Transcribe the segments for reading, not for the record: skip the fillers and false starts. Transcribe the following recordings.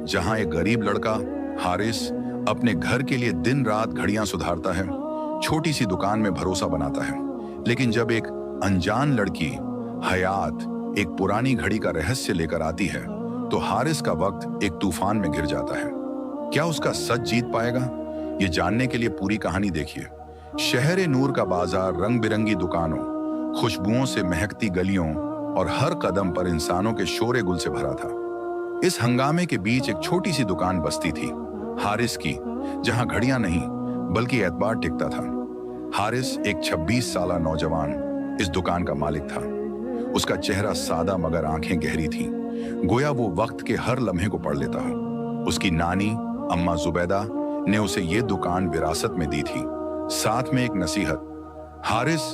जहां एक गरीब लड़का हारिस अपने घर के लिए दिन रात घड़ियां सुधारता है, छोटी सी दुकान में भरोसा बनाता है। लेकिन जब एक अनजान लड़की हयात एक पुरानी घड़ी का रहस्य लेकर आती है, तो हारिस का वक्त एक तूफान में गिर जाता है। क्या उसका सच जीत पाएगा? ये जानने के लिए पूरी कहानी देखिए। शहर नूर का बाजार रंग बिरंगी दुकानों, खुशबुओं से महकती गलियों और हर कदम पर इंसानों के शोरे गुल से भरा था। इस हंगामे के बीच एक छोटी सी दुकान बसती थी, हारिस की, जहां घड़ियां नहीं बल्कि एतबार टिकता था। हारिस एक 26 साला नौजवान इस दुकान का मालिक था। उसका चेहरा सादा मगर आंखें गहरी थीं, गोया वो वक्त के हर लम्हे को पढ़ लेता हो। उसकी नानी अम्मा जुबैदा ने उसे ये दुकान विरासत में दी थी, साथ में एक नसीहत, हारिस,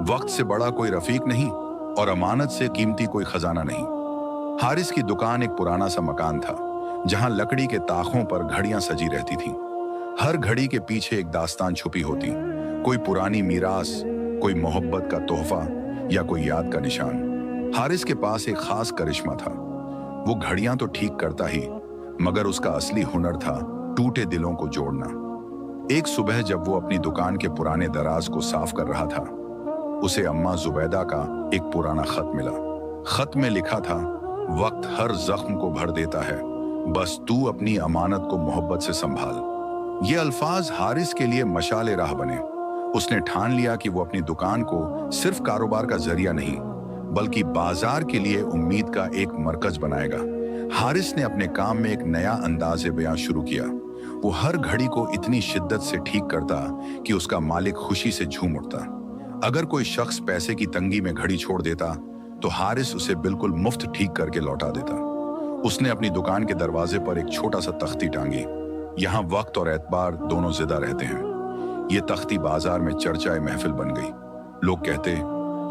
वक्त से बड़ा कोई रफीक नहीं और अमानत से कीमती कोई खजाना नहीं। हारिस की दुकान एक पुराना सा मकान था, जहां लकड़ी के ताखों पर घड़ियां सजी रहती थीं। हर घड़ी के पीछे एक दास्तान छुपी होती, कोई पुरानी मीरास, कोई मोहब्बत का तोहफा या कोई याद का निशान। हारिस के पास एक खास करिश्मा था। वो घड़ियां तो ठीक करता ही, मगर उसका असली हुनर था टूटे दिलों को जोड़ना। एक सुबह जब वो अपनी दुकान के पुराने दराज को साफ कर रहा था, उसे अम्मा जुबैदा का एक पुराना खत मिला। खत में लिखा था, वक्त हर जख्म को भर देता है, बस तू अपनी अमानत को मोहब्बत से संभाल। ये अल्फाज हारिस के लिए मशाले राह बने। उसने ठान लिया कि वो अपनी दुकान को सिर्फ कारोबार का जरिया नहीं, बल्कि बाजार के लिए उम्मीद का एक मरकज बनाएगा। हारिस ने अपने काम में एक नया अंदाज़े बयां शुरू किया। वो हर घड़ी को इतनी शिद्दत से ठीक करता कि उसका मालिक खुशी से झूम उठता। अगर कोई शख्स पैसे की तंगी में घड़ी छोड़ देता, तो हारिस उसे बिल्कुल मुफ्त ठीक करके लौटा देता। उसने अपनी दुकान के दरवाजे पर एक छोटा सा तख्ती टांगी। यहाँ वक्त और एतबार दोनों जिंदा रहते हैं। ये तख्ती बाजार में चर्चाए महफिल बन गई। लोग कहते,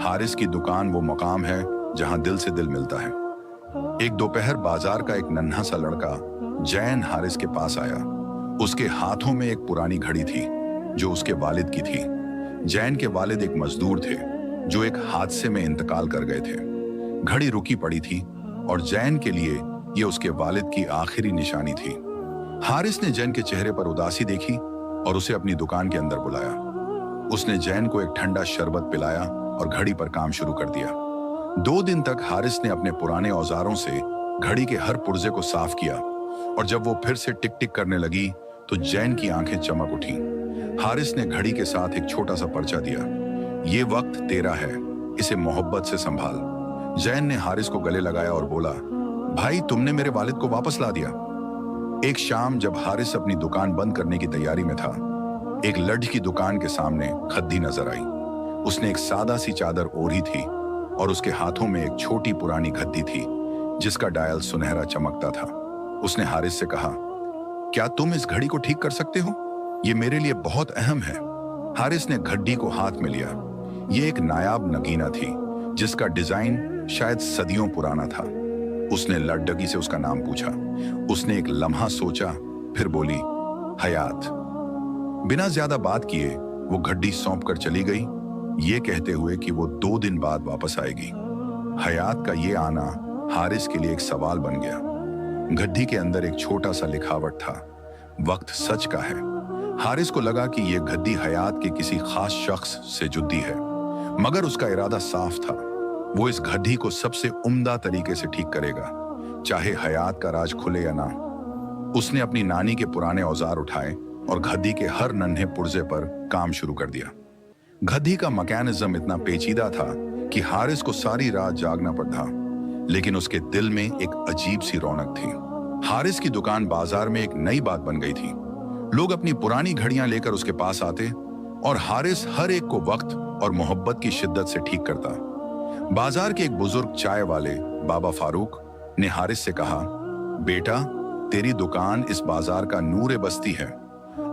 हारिस की दुकान वो मकाम है जहां दिल से दिल मिलता है। एक दोपहर बाजार का एक नन्हा सा लड़का जैन हारिस के पास आया। उसके हाथों में एक पुरानी घड़ी थी जो उसके वालिद की थी। जैन के वालिद एक मजदूर थे जो एक हादसे में इंतकाल कर गए थे। घड़ी रुकी पड़ी थी और जैन के लिए यह उसके वालिद की आखिरी निशानी थी। हारिस ने जैन के चेहरे पर उदासी देखी और उसे अपनी दुकान के अंदर बुलाया। उसने जैन को एक ठंडा शरबत पिलाया और घड़ी पर काम शुरू कर दिया। 2 दिन तक हारिस ने अपने पुराने औजारों से घड़ी के हर पुर्जे को साफ किया, और जब वो फिर से टिक टिक करने लगी तो जैन की आंखें चमक उठी। हारिस ने घड़ी के साथ एक छोटा सा पर्चा दिया, ये वक्त तेरा है, इसे मोहब्बत से संभाल। जैन ने हारिस को गले लगाया और बोला, भाई, तुमने मेरे वालिद को वापस ला दिया। एक शाम जब हारिस अपनी दुकान बंद करने की तैयारी में था, एक लठ की दुकान के सामने खद्दी नजर आई। उसने एक सादा सी चादर ओढ़ी थी और उसके हाथों में एक छोटी पुरानी गद्दी थी जिसका डायल सुनहरा चमकता था। उसने हारिस से कहा, क्या तुम इस घड़ी को ठीक कर सकते हो? ये मेरे लिए बहुत अहम है। हारिस ने घड्डी को हाथ में लिया। ये एक नायाब नगीना थी जिसका डिजाइन शायद सदियों पुराना था। उसने लड़डगी से उसका नाम पूछा। उसने एक लम्हा सोचा, फिर बोली, हयात। बिना ज्यादा बात किए वो घड्डी सौंप कर चली गई, ये कहते हुए कि वो 2 दिन बाद वापस आएगी। हयात का ये आना हारिस के लिए एक सवाल बन गया। घड्डी के अंदर एक छोटा सा लिखावट था, वक्त सच का है। हारिस को लगा कि यह घड्डी हयात के किसी खास शख्स से जुड़ी है, मगर उसका इरादा साफ था। वो इस घड्डी को सबसे उम्दा तरीके से ठीक करेगा, चाहे हयात का राज खुले या ना। उसने अपनी नानी के पुराने औजार उठाए और घड्डी के हर नन्हे पुर्जे पर काम शुरू कर दिया। घड्डी का मैकेनिज्म इतना पेचीदा था कि हारिस को सारी रात जागना पड़ा, लेकिन उसके दिल में एक अजीब सी रौनक थी। हारिस की दुकान बाजार में एक नई बात बन गई थी। लोग अपनी पुरानी घड़ियां लेकर उसके पास आते और हारिस हर एक को वक्त और मोहब्बत की शिद्दत से ठीक करता। बाजार के एक बुजुर्ग चाय वाले बाबा फारूक ने हारिस से कहा, बेटा, तेरी दुकान इस बाजार का नूर बस्ती है।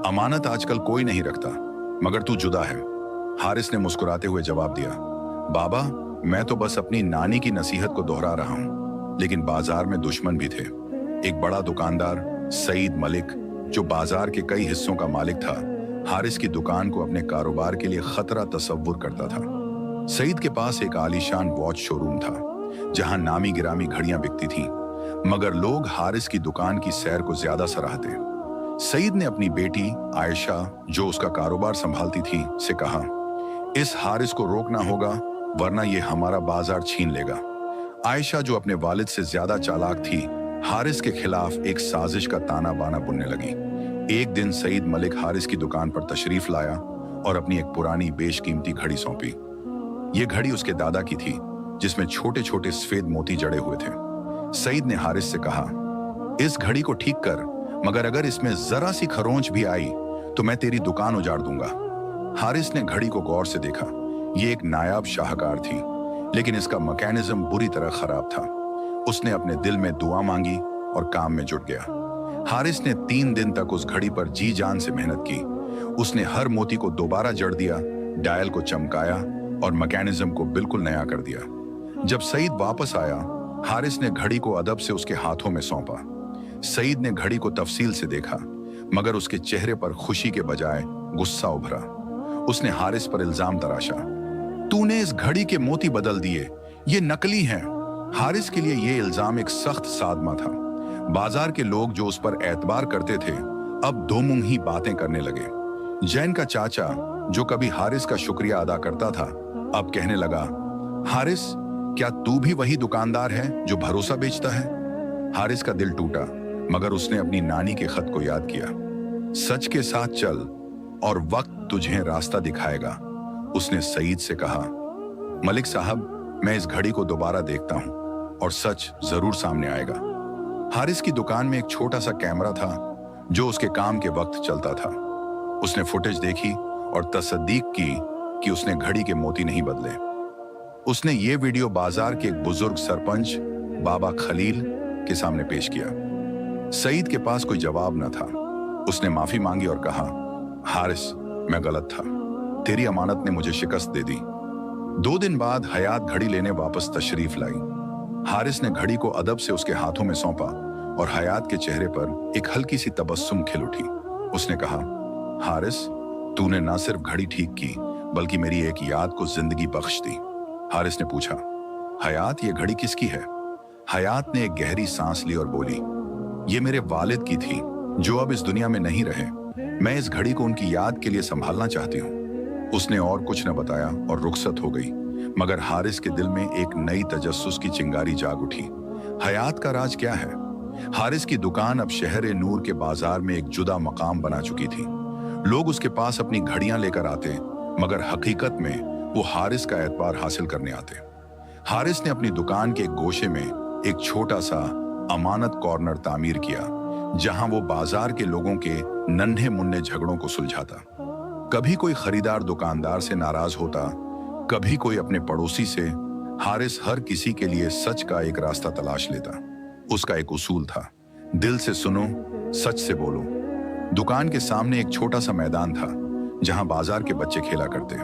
अमानत आजकल कोई नहीं रखता, मगर तू जुदा है। हारिस ने मुस्कुराते हुए जवाब दिया, बाबा, मैं तो बस अपनी नानी की नसीहत को दोहरा रहा हूं। लेकिन बाजार में दुश्मन भी थे। एक बड़ा दुकानदार सईद मलिक, जो बाजार के कई हिस्सों का मालिक था, हारिस की दुकान को अपने कारोबार के लिए खतरा तस्वुर करता था। सईद के पास एक आलीशान वॉच शोरूम था, जहां नामी गिरामी घड़ियां बिकती थीं, मगर लोग हारिस की दुकान की सैर को ज्यादा सराहते। सईद ने अपनी बेटी आयशा, जो उसका कारोबार संभालती थी, से कहा, इस हारिस को रोकना होगा वरना ये हमारा बाजार छीन लेगा। आयशा, जो अपने वालिद से ज्यादा चालाक थी, हारिस के खिलाफ एक साजिश का ताना बाना बुनने लगी। एक दिन सईद मलिक हारिस की दुकान पर तशरीफ लाया और अपनी एक पुरानी बेशकीमती घड़ी सौंपी। ये घड़ी उसके दादा की थी, जिसमें छोटे छोटे सफेद मोती जड़े हुए थे। सईद ने हारिस से कहा, इस घड़ी को ठीक कर, मगर अगर इसमें जरा सी खरोंच भी आई तो मैं तेरी दुकान उजाड़ दूंगा। हारिस ने घड़ी को गौर से देखा। ये एक नायाब शाहकार थी, लेकिन इसका मैकेनिज्म बुरी तरह खराब था। उसने अपने दिल में दुआ मांगी और काम में जुट गया। हारिस ने 3 दिन तक उस घड़ी पर जी जान से मेहनत की। उसने हर मोती को दोबारा जड़ दिया, डायल को चमकाया और मैकेनिज्म को बिल्कुल नया कर दिया। जब सईद वापस आया, हारिस ने घड़ी को अदब से उसके हाथों में सौंपा। सईद ने घड़ी को तफसील से देखा, मगर उसके चेहरे पर खुशी के बजाय गुस्सा उभरा। उसने हारिस पर इल्जाम तराशा, तूने इस घड़ी के मोती बदल दिए, ये नकली हैं। हारिस के लिए ये इल्जाम एक सख्त सादमा था। बाजार के लोग जो उस पर एतबार करते थे, अब दो मुंही बातें करने लगे। जैन का चाचा, जो कभी हारिस का शुक्रिया अदा करता था, अब कहने लगा, हारिस, क्या तू भी वही दुकानदार है जो भरोसा बेचता है? हारिस का दिल टूटा, मगर उसने अपनी नानी के खत को याद किया। सच के साथ चल और वक्त तुझे रास्ता दिखाएगा। उसने सईद से कहा, मलिक साहब, मैं इस घड़ी को दोबारा देखता हूं और सच जरूर सामने आएगा। हारिस की दुकान में एक छोटा सा कैमरा था जो उसके काम के वक्त चलता था। उसने फुटेज देखी और तस्दीक की कि उसने घड़ी के मोती नहीं बदले। उसने ये वीडियो बाजार के एक बुजुर्ग सरपंच बाबा खलील के सामने पेश किया। सईद के पास कोई जवाब न था। उसने माफी मांगी और कहा, हारिस, मैं गलत था, तेरी अमानत ने मुझे शिकस्त दे दी। 2 दिन बाद हयात घड़ी लेने वापस तशरीफ लाई। हारिस ने घड़ी को अदब से उसके हाथों में सौंपा और हयात के चेहरे पर एक हल्की सी तबस्सुम खिल उठी। उसने कहा, हारिस, तूने ना सिर्फ घड़ी ठीक की बल्कि मेरी एक याद को जिंदगी बख्श दी। हारिस ने पूछा, हयात, ये घड़ी किसकी है? हयात ने एक गहरी सांस ली और बोली, ये मेरे वालिद की थी जो अब इस दुनिया में नहीं रहे। मैं इस घड़ी को उनकी याद के लिए संभालना चाहती हूँ। उसने और कुछ न बताया और रुखसत हो गई, मगर हारिस के दिल में एक नई तजस्सुस की चिंगारी जाग उठी। हयात का राज क्या है? हारिस की दुकान अब शहर नूर के बाजार में एक जुदा मकाम बना चुकी थी। लोग उसके पास अपनी घड़ियां लेकर आते, मगर हकीकत में वो हारिस का एतबार हासिल करने आते। हारिस ने अपनी दुकान के एक गोशे में एक छोटा सा अमानत कॉर्नर तामीर किया, जहां वो बाजार के लोगों के नन्हे मुन्ने झगड़ों को सुलझाता। कभी कोई खरीदार दुकानदार से नाराज होता, कभी कोई अपने पड़ोसी से। हारिस हर किसी के लिए सच का एक रास्ता तलाश लेता। उसका एक उसूल था, दिल से सुनो, सच से बोलो। दुकान के सामने एक छोटा सा मैदान था जहां बाजार के बच्चे खेला करते।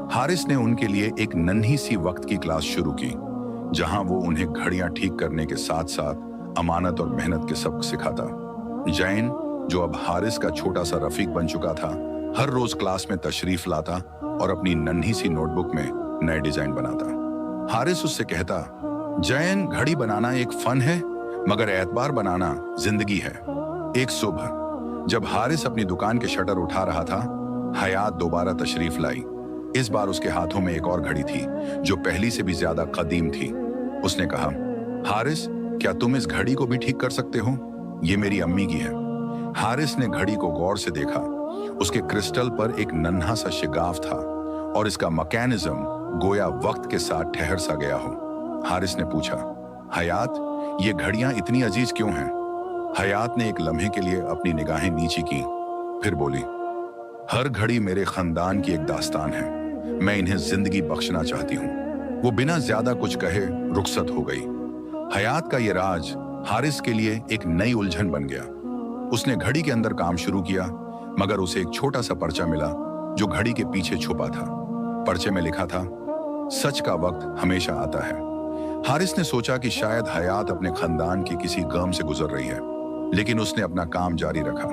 हारिस ने उनके लिए एक नन्ही सी वक्त की क्लास शुरू की, जहां वो उन्हें घड़ियां ठीक करने के साथ साथ अमानत और मेहनत के सबक सिखाता। जैन, जो अब हारिस का छोटा सा रफीक बन चुका था, हर रोज क्लास में तशरीफ लाता और अपनी नन्ही सी नोटबुक में नए डिजाइन बनाता। हारिस उससे कहता, जैन, घड़ी बनाना एक फन है, मगर एतबार बनाना जिंदगी है। एक सुबह जब हारिस अपनी दुकान के शटर उठा रहा था, हयात दोबारा तशरीफ लाई। इस बार उसके हाथों में एक और घड़ी थी जो पहली से भी ज्यादा कदीम थी। उसने कहा, हारिस, क्या तुम इस घड़ी को भी ठीक कर सकते हो? ये मेरी अम्मी की है। हारिस ने घड़ी को गौर से देखा। उसके क्रिस्टल पर एक नन्हा सा शिगाफ था और इसका मैकेनिज्म गोया वक्त के साथ ठहर सा गया हो। हारिस ने पूछा, हयात, ये घड़ियां इतनी अजीज क्यों हैं? हयात ने एक लम्हे के लिए अपनी निगाहें नीची की, फिर बोली, हर घड़ी मेरे खानदान की एक दास्तान है। मैं इन्हें जिंदगी बख्शना चाहती हूँ। वो बिना ज्यादा कुछ कहे रुखसत हो गई। हयात का ये राज हारिस के लिए एक नई उलझन बन गया। उसने घड़ी के अंदर काम शुरू किया, मगर उसे एक छोटा सा पर्चा मिला जो घड़ी के पीछे छुपा था। पर्चे में लिखा था, सच का वक्त हमेशा आता है। हारिस ने सोचा कि शायद हयात अपने खानदान की किसी गम से गुजर रही है, लेकिन उसने अपना काम जारी रखा।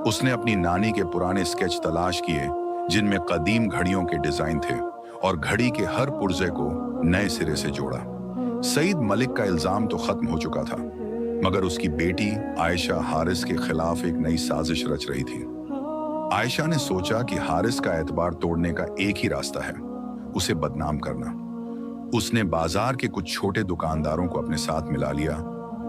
उसने अपनी नानी के पुराने स्केच तलाश किए जिनमें कदीम घड़ियों के डिजाइन थे और घड़ी के हर पुर्जे को नए सिरे से जोड़ा। सईद मलिक का इल्जाम तो खत्म हो चुका था, मगर उसकी बेटी आयशा हारिस के खिलाफ एक नई साजिश रच रही थी। आयशा ने सोचा कि हारिस का एतबार तोड़ने का एक ही रास्ता है, उसे बदनाम करना। उसने बाजार के कुछ छोटे दुकानदारों को अपने साथ मिला लिया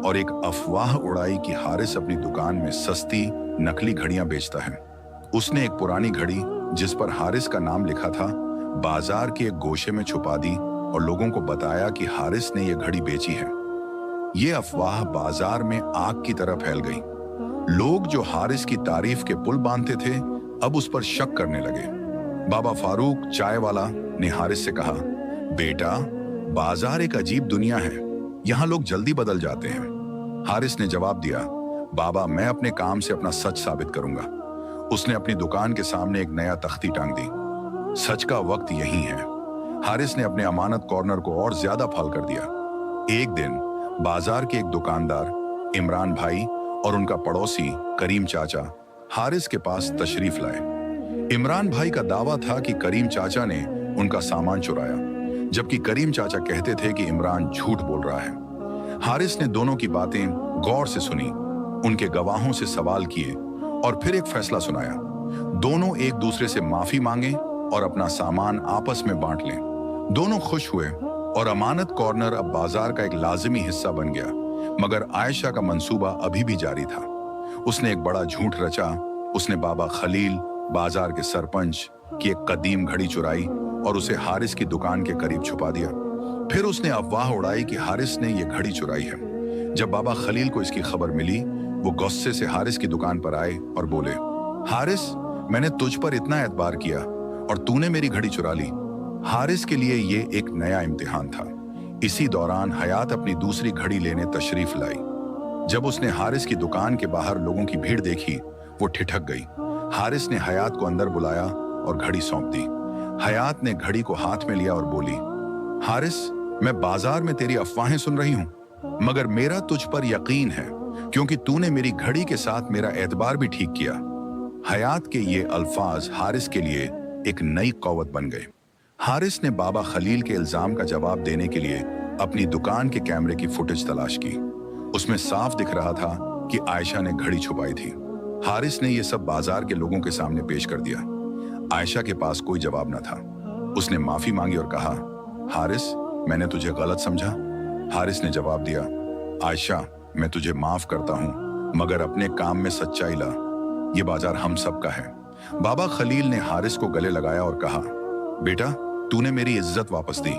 और एक अफवाह उड़ाई कि हारिस अपनी दुकान में सस्ती नकली घड़ियां बेचता है। उसने एक पुरानी घड़ी जिस पर हारिस का नाम लिखा था बाजार के एक गोशे में छुपा दी और लोगों को बताया कि हारिस ने यह घड़ी बेची है। ये अफवाह बाजार में आग की तरह फैल गई। लोग जो हारिस की तारीफ के पुल बांधते थे अब उस पर शक करने लगे। बाबा फारूक चाय वाला ने हारिस से कहा, बेटा, बाजार एक अजीब दुनिया है, यहाँ लोग जल्दी बदल जाते हैं। हारिस ने जवाब दिया, बाबा, मैं अपने काम से अपना सच साबित करूंगा। उसने अपनी दुकान के सामने एक नया तख्ती टांग दी, सच का वक्त यही है। हारिस ने अपने अमानत कॉर्नर को और ज्यादा फल कर दिया। एक दिन बाजार के एक दुकानदार इमरान भाई और उनका पड़ोसी करीम चाचा हारिस के पास तशरीफ लाए। इमरान भाई का दावा था कि करीम चाचा ने उनका सामान चुराया, जबकि करीम चाचा कहते थे कि इमरान झूठ बोल रहा है। हारिस ने दोनों की बातें गौर से सुनी, उनके गवाहों से सवाल किए और फिर एक फैसला सुनाया। दोनों एक दूसरे से माफी मांगे और अपना सामान आपस में बांट लें। दोनों खुश हुए और अमानत कॉर्नर अब बाजार का एक लाजिमी हिस्सा बन गया। मगर आयशा का मंसूबा अभी भी जारी था। उसने एक बड़ा झूठ रचा। उसने बाबा खलील, बाजार के सरपंच, की एक कदीम घड़ी चुराई और उसे हारिस की दुकान के करीब छुपा दिया। फिर उसने अफवाह उड़ाई कि हारिस ने यह घड़ी चुराई है। जब बाबा खलील को इसकी खबर मिली, वो गुस्से से हारिस की दुकान पर आए और बोले, हारिस, मैंने तुझ पर इतना एतबार किया और तूने मेरी घड़ी चुरा ली। हारिस के लिए ये एक नया इम्तिहान था। इसी दौरान हयात अपनी दूसरी घड़ी लेने तशरीफ लाई। जब उसने हारिस की दुकान के बाहर लोगों की भीड़ देखी, वो ठिठक गई। हारिस ने हयात को अंदर बुलाया और घड़ी सौंप दी। हयात ने घड़ी को हाथ में लिया और बोली, हारिस, मैं बाजार में तेरी अफवाहें सुन रही हूं, मगर मेरा तुझ पर यकीन है क्योंकि तूने मेरी घड़ी के साथ मेरा एतबार भी ठीक किया। हयात के ये अल्फाज हारिस के लिए एक नई कौवत बन गए। हारिस ने बाबा खलील के इल्जाम का जवाब देने के लिए अपनी दुकान के कैमरे की फुटेज तलाश की। उसमें साफ दिख रहा था कि आयशा ने घड़ी छुपाई थी। हारिस ने यह सब बाजार के लोगों के सामने पेश कर दिया। आयशा के पास कोई जवाब न था। उसने माफी मांगी और कहा, हारिस, मैंने तुझे गलत समझा। हारिस ने जवाब दिया, आयशा, मैं तुझे माफ करता हूं, मगर अपने काम में सच्चाई ला। ये बाजार हम सब का है। बाबा खलील ने हारिस को गले लगाया और कहा, बेटा, तूने मेरी इज्जत वापस दी।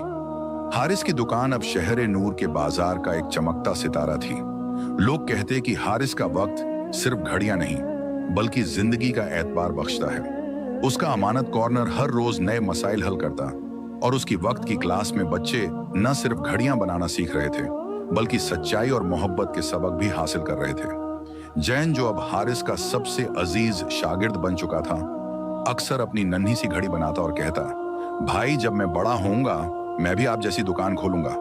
हारिस की दुकान अब शहर नूर के बाजार का एक चमकता सितारा थी। लोग कहते कि हारिस का वक्त सिर्फ घड़ियां नहीं, बल्कि जिंदगी का एतबार बख्शता है। उसका अमानत कॉर्नर हर रोज नए मसाइल हल करता और उसकी वक्त की क्लास में बच्चे न सिर्फ घड़ियां बनाना सीख रहे थे, बल्कि सच्चाई और मोहब्बत के सबक भी हासिल कर रहे थे। जैन, जो अब हारिस का सबसे अजीज शागिर्द बन चुका था, अक्सर अपनी नन्ही सी घड़ी बनाता और कहता, भाई, जब मैं बड़ा होऊंगा मैं भी आप जैसी दुकान खोलूंगा।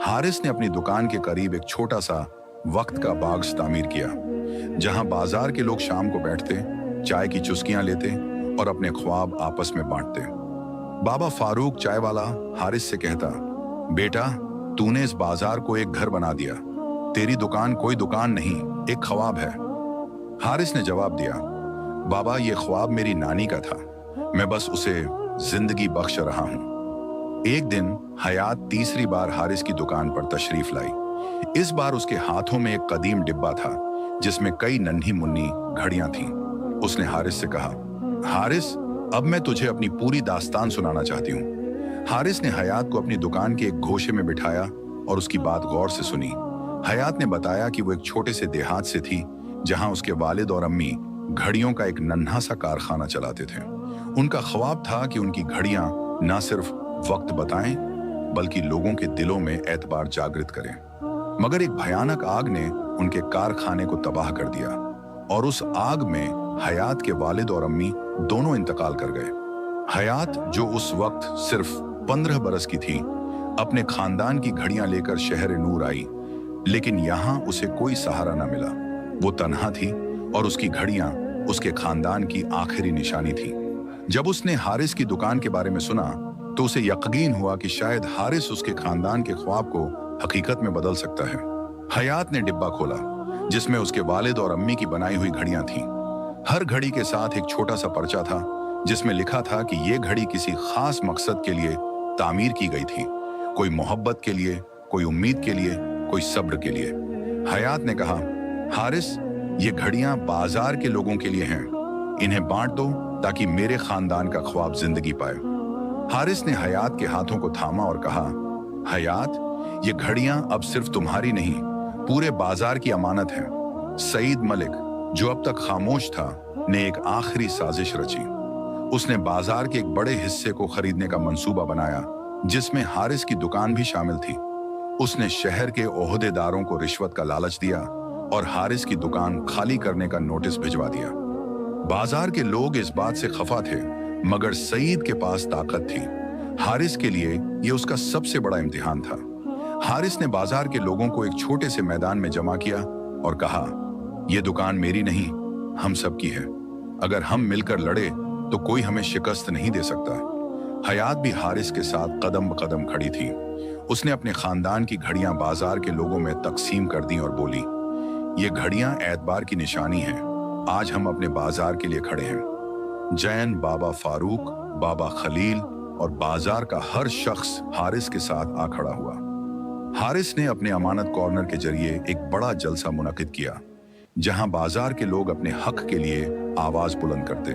हारिस ने अपनी दुकान के करीब एक छोटा सा वक्त का बाग तामीर किया, जहां बाजार के लोग शाम को बैठते, चाय की चुस्कियां लेते और अपने ख्वाब आपस में बांटते। बाबा फारूक चाय वाला हारिस से कहता, बेटा, तूने इस बाजार को एक घर बना दिया। तेरी दुकान कोई दुकान नहीं, एक ख्वाब है। हारिस ने जवाब दिया, बाबा, ये ख्वाब मेरी नानी का था, मैं बस उसे जिंदगी बख्श रहा हूं। एक दिन हयात तीसरी बार हारिस की दुकान पर तशरीफ लाई। इस बार उसके हाथों में एक कदीम डिब्बा था जिसमें कई नन्ही मुन्नी घड़ियां थीं। उसने हारिस से कहा, हारिस, अब मैं तुझे अपनी पूरी दास्तान सुनाना चाहती हूँ। हारिस ने हयात को अपनी दुकान के एक गोशे में बिठाया और उसकी बात गौर से सुनी। हयात ने बताया कि वो एक छोटे से देहात से थी, जहां उसके वालिद और अम्मी घड़ियों का एक नन्हा सा कारखाना चलाते थे। उनका ख्वाब था कि उनकी घड़ियां न सिर्फ वक्त बताएं, बल्कि लोगों के दिलों में एतबार जागृत करें। मगर एक भयानक आग ने उनके कारखाने को तबाह कर दिया और उस आग में हयात के वालिद और अम्मी दोनों इंतकाल कर गए। हयात, जो उस वक्त सिर्फ 15 बरस की थी, अपने खानदान की घड़ियां लेकर शहर नूर आई, लेकिन यहां उसे कोई सहारा न मिला। वो तन्हा थी और उसकी घड़ियां उसके खानदान की आखिरी निशानी थी। जब उसने हारिस की दुकान के बारे में सुना तो उसे यकीन हुआ कि शायद हारिस उसके खानदान के ख्वाब को हकीकत में बदल सकता है। हयात ने डिब्बा खोला, जिसमें उसके वालिद और अम्मी की बनाई हुई घड़ियां थीं। हर घड़ी के साथ एक छोटा सा पर्चा था, जिसमें लिखा था कि ये घड़ी किसी खास मकसद के लिए तामीर की गई थी, कोई मोहब्बत के लिए, कोई उम्मीद के लिए, कोई सब्र के लिए। हयात ने कहा, हारिस, ये घड़ियां बाजार के लोगों के लिए हैं, इन्हें बांट दो ताकि मेरे खानदान का ख्वाब जिंदगी पाए। हारिस ने हयात के हाथों को थामा और कहा, हयात, ये घड़ियां अब सिर्फ तुम्हारी नहीं, पूरे बाजार की अमानत है। सईद मलिक, जो अब तक खामोश था, ने एक आखिरी साजिश रची। उसने बाजार के एक बड़े हिस्से को खरीदने का मंसूबा बनाया, जिसमें हारिस की दुकान भी शामिल थी। उसने शहर के ओहदेदारों को रिश्वत का लालच दिया और हारिस की दुकान खाली करने का नोटिस भिजवा दिया। बाजार के लोग इस बात से खफा थे, मगर सईद के पास ताकत थी। हारिस के लिए यह उसका सबसे बड़ा इम्तिहान था। हारिस ने बाजार के लोगों को एक छोटे से मैदान में जमा किया और कहा, यह दुकान मेरी नहीं, हम सबकी है। अगर हम मिलकर लड़े तो कोई हमें शिकस्त नहीं दे सकता। हयात भी हारिस के साथ कदम कदम खड़ी थी। उसने अपने खानदान की घड़ियां बाजार के लोगों में तकसीम कर दी और बोली, ये घड़ियां एतबार की निशानी हैं। आज हम अपने बाजार के लिए खड़े हैं। जैन, बाबा फारूक, बाबा खलील और बाजार का हर शख्स हारिस के साथ आ खड़ा हुआ। हारिस ने अपने अमानत कॉर्नर के जरिए एक बड़ा जलसा मुनक्किद किया, जहां बाजार के लोग अपने हक के लिए आवाज बुलंद करते।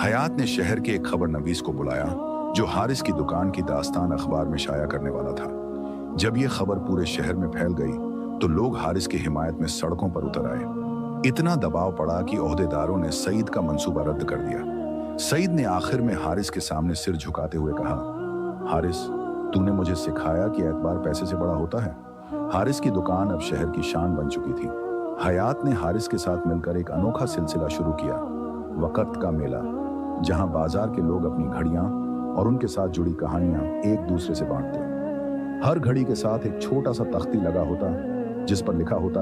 हयात ने शहर के एक खबर नवीस को बुलाया, जो हारिस की दुकान की दास्तान अखबार में शाया करने वाला था। जब यह खबर पूरे शहर में फैल गई तो लोग हारिस की हिमायत में सड़कों पर उतर आए। इतना दबाव पड़ा कि ओहदेदारों ने सईद का मंसूबा रद्द कर दिया। सईद ने आखिर में हारिस के सामने सिर झुकाते हुए कहा, हारिस, तूने मुझे सिखाया कि एतबार पैसे से बड़ा होता है। हारिस की दुकान अब शहर की शान बन चुकी थी। हयात ने हारिस के साथ मिलकर एक अनोखा सिलसिला शुरू किया, वक़्त का मेला, जहां बाजार के लोग अपनी घड़ियां और उनके साथ जुड़ी कहानियां एक दूसरे से बांटते। हर घड़ी के साथ एक छोटा सा तख्ती लगा होता, जिस पर लिखा होता,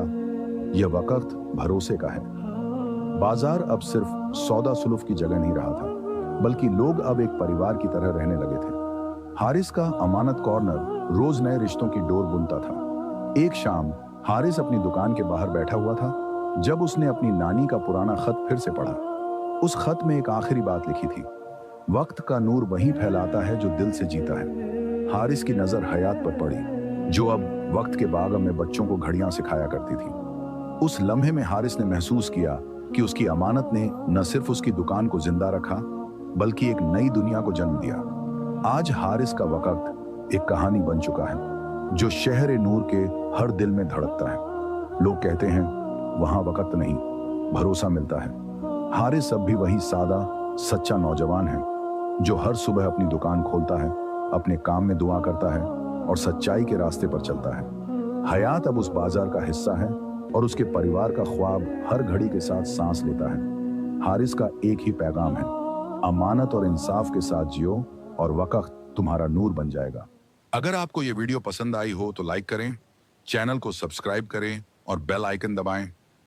यह वक़्त भरोसे का है। बाजार अब सिर्फ सौदा सुलूफ की जगह नहीं रहा था, बल्कि लोग अब एक परिवार की तरह रहने लगे थे। हारिस का अमानत कॉर्नर रोज नए रिश्तों की डोर बुनता था। एक शाम हारिस अपनी दुकान के बाहर बैठा हुआ था, जब उसने अपनी नानी का पुराना खत फिर से पढ़ा। उस खत में एक आखिरी बात लिखी थी, वक्त का नूर वहीं फैलाता है जो दिल से जीता है। हारिस की नजर हयात पर पड़ी, जो अब वक्त के बागम में बच्चों को घड़ियां सिखाया करती थी। उस लम्हे में हारिस ने महसूस किया कि उसकी अमानत ने न सिर्फ उसकी दुकान को जिंदा रखा, बल्कि एक नई दुनिया को जन्म दिया। आज हारिस का वक़्त एक कहानी बन चुका है, जो शहर नूर के हर दिल में धड़कता है। लोग कहते हैं, वहां वक़्त नहीं, भरोसा मिलता है। हारिस अब भी वही सादा सच्चा नौजवान है, जो हर सुबह अपनी दुकान खोलता है, अपने काम में दुआ करता है और सच्चाई के रास्ते पर चलता है। हयात अब उस बाजार का हिस्सा है और उसके परिवार का ख्वाब हर घड़ी के साथ सांस लेता है। हारिस का एक ही पैगाम है, अमानत और इंसाफ के साथ जियो और वक़्त तुम्हारा नूर बन जाएगा। अगर आपको ये वीडियो पसंद आई हो तो लाइक करें, चैनल को सब्सक्राइब करें और बेल आइकन दबाएं